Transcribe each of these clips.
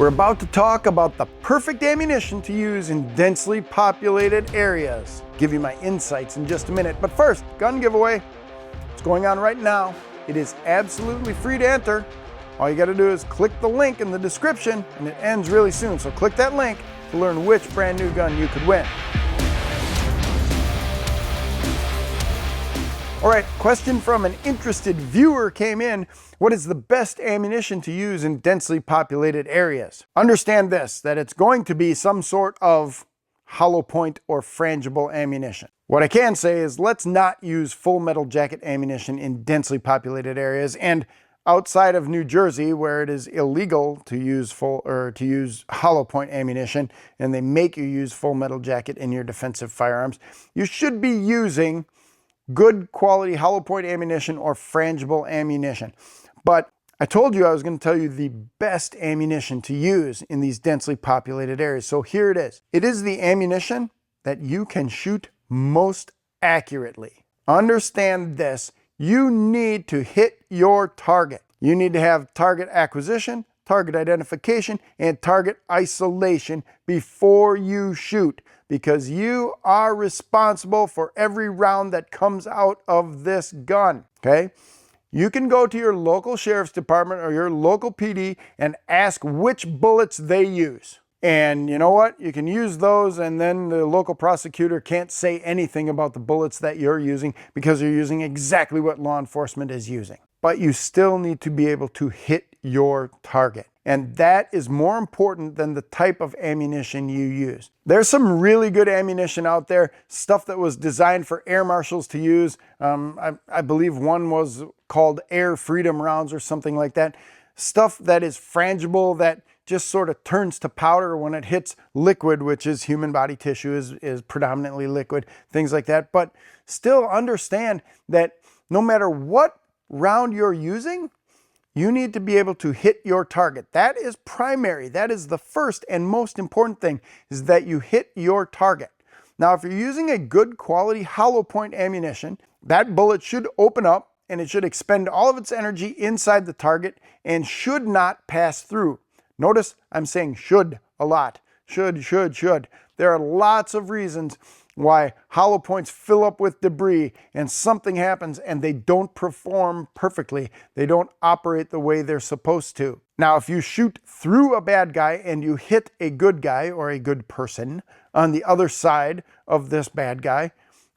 We're about to talk about the perfect ammunition to use in densely populated areas. Give you my insights in just a minute, but first, gun giveaway. It's going on right now. It is absolutely free to enter. All you got to do is click the link in the description, and it ends really soon. So click that link to learn which brand new gun you could win. All right, question from an interested viewer came in. What is the best ammunition to use in densely populated areas? Understand this, that it's going to be some sort of hollow point or frangible ammunition. What I can say is let's not use full metal jacket ammunition in densely populated areas, and outside of New Jersey, where it is illegal to use hollow point ammunition, and they make you use full metal jacket in your defensive firearms, you should be using good quality hollow point ammunition or frangible ammunition. But I told you I was going to tell you the best ammunition to use in these densely populated areas. So here it is. It is the ammunition that you can shoot most accurately. Understand this. You need to hit your target. You need to have target acquisition, target identification, and target isolation before you shoot, because you are responsible for every round that comes out of this gun, okay? You can go to your local sheriff's department or your local PD and ask which bullets they use. And you know what? You can use those, and then the local prosecutor can't say anything about the bullets that you're using because you're using exactly what law enforcement is using. But you still need to be able to hit your target. And that is more important than the type of ammunition you use. There's some really good ammunition out there, stuff that was designed for air marshals to use. I believe one was called Air Freedom rounds or something like that. Stuff that is frangible, that just sort of turns to powder when it hits liquid, which is human body tissue, is predominantly liquid, things like that. But still understand that no matter what round you're using, you need to be able to hit your target. That is primary. That is the first and most important thing, is that you hit your target. Now, if you're using a good quality hollow point ammunition, that bullet should open up and it should expend all of its energy inside the target and should not pass through. Notice I'm saying should a lot. Should. There are lots of reasons why hollow points fill up with debris and something happens and they don't perform perfectly. They don't operate the way they're supposed to. Now, if you shoot through a bad guy and you hit a good guy or a good person on the other side of this bad guy,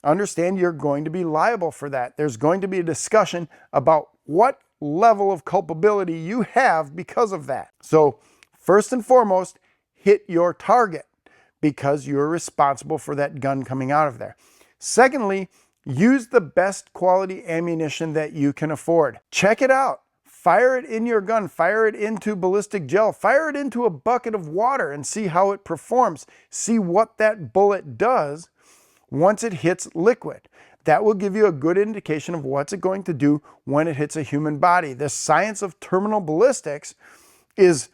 understand you're going to be liable for that. There's going to be a discussion about what level of culpability you have because of that. So first and foremost, hit your target, because you're responsible for that gun coming out of there. Secondly, use the best quality ammunition that you can afford. Check it out. Fire it in your gun. Fire it into ballistic gel. Fire it into a bucket of water and see how it performs. See what that bullet does once it hits liquid. That will give you a good indication of what's it going to do when it hits a human body. The science of terminal ballistics is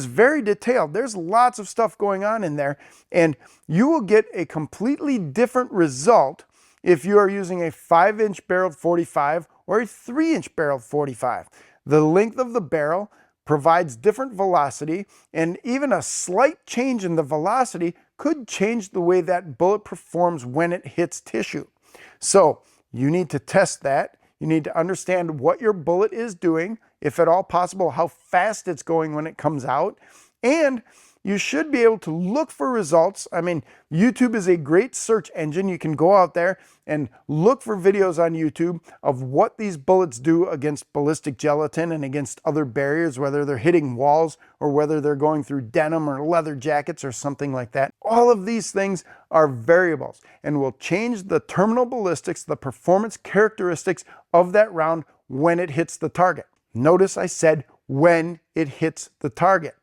very detailed. There's lots of stuff going on in there, and you will get a completely different result if you are using a 5-inch barreled 45 or a 3-inch barreled 45. The length of the barrel provides different velocity, and even a slight change in the velocity could change the way that bullet performs when it hits tissue. So you need to test that. You need to understand what your bullet is doing, if at all possible, how fast it's going when it comes out. And you should be able to look for results. I mean, YouTube is a great search engine. You can go out there and look for videos on YouTube of what these bullets do against ballistic gelatin and against other barriers, whether they're hitting walls or whether they're going through denim or leather jackets or something like that. All of these things are variables and will change the terminal ballistics, the performance characteristics of that round when it hits the target. Notice I said when it hits the target.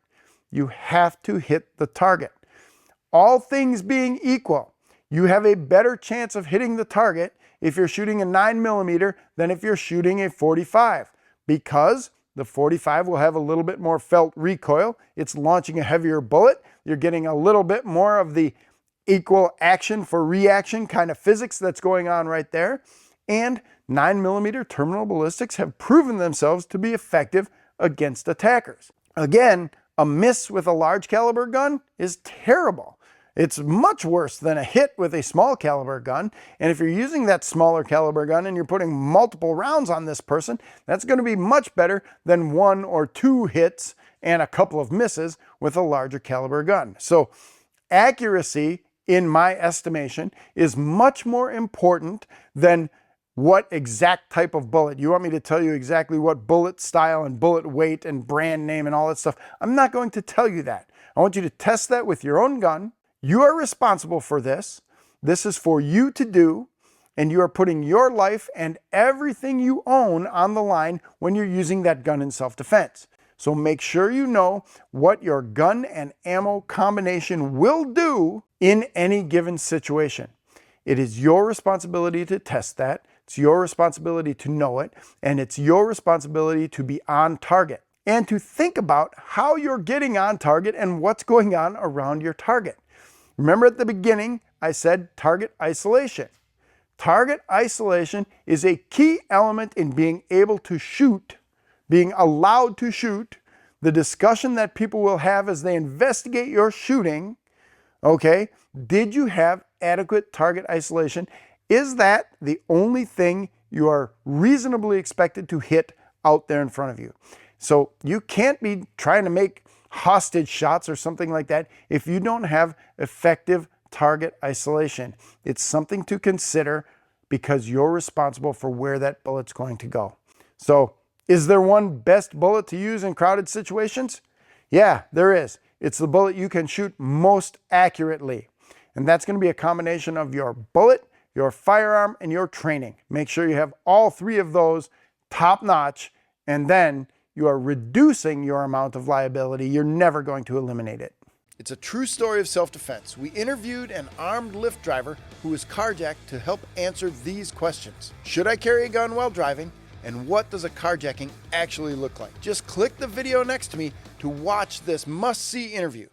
You have to hit the target. All things being equal, you have a better chance of hitting the target if you're shooting a 9mm than if you're shooting a 45, because the 45 will have a little bit more felt recoil. It's launching a heavier bullet. You're getting a little bit more of the equal action for reaction kind of physics that's going on right there. And 9mm terminal ballistics have proven themselves to be effective against attackers. Again, A miss with a large caliber gun is terrible. It's much worse than a hit with a small caliber gun. And if you're using that smaller caliber gun and you're putting multiple rounds on this person, that's going to be much better than 1 or 2 hits and a couple of misses with a larger caliber gun. So accuracy, in my estimation, is much more important than what exact type of bullet. You want me to tell you exactly what bullet style and bullet weight and brand name and all that stuff? I'm not going to tell you that. I want you to test that with your own gun. You are responsible for this. This is for you to do, and you are putting your life and everything you own on the line when you're using that gun in self-defense. So make sure you know what your gun and ammo combination will do in any given situation. It is your responsibility to test that. It's your responsibility to know it, and it's your responsibility to be on target and to think about how you're getting on target and what's going on around your target. Remember at the beginning, I said target isolation. Target isolation is a key element in being able to shoot, being allowed to shoot. The discussion that people will have as they investigate your shooting, okay, did you have adequate target isolation? Is that the only thing you are reasonably expected to hit out there in front of you? So you can't be trying to make hostage shots or something like that if you don't have effective target isolation. It's something to consider because you're responsible for where that bullet's going to go. So is there one best bullet to use in crowded situations? Yeah, there is. It's the bullet you can shoot most accurately. And that's going to be a combination of your bullet, your firearm, and your training. Make sure you have all 3 of those top notch, and then you are reducing your amount of liability. You're never going to eliminate it. It's a true story of self-defense. We interviewed an armed Lyft driver who was carjacked to help answer these questions. Should I carry a gun while driving? And what does a carjacking actually look like? Just click the video next to me to watch this must-see interview.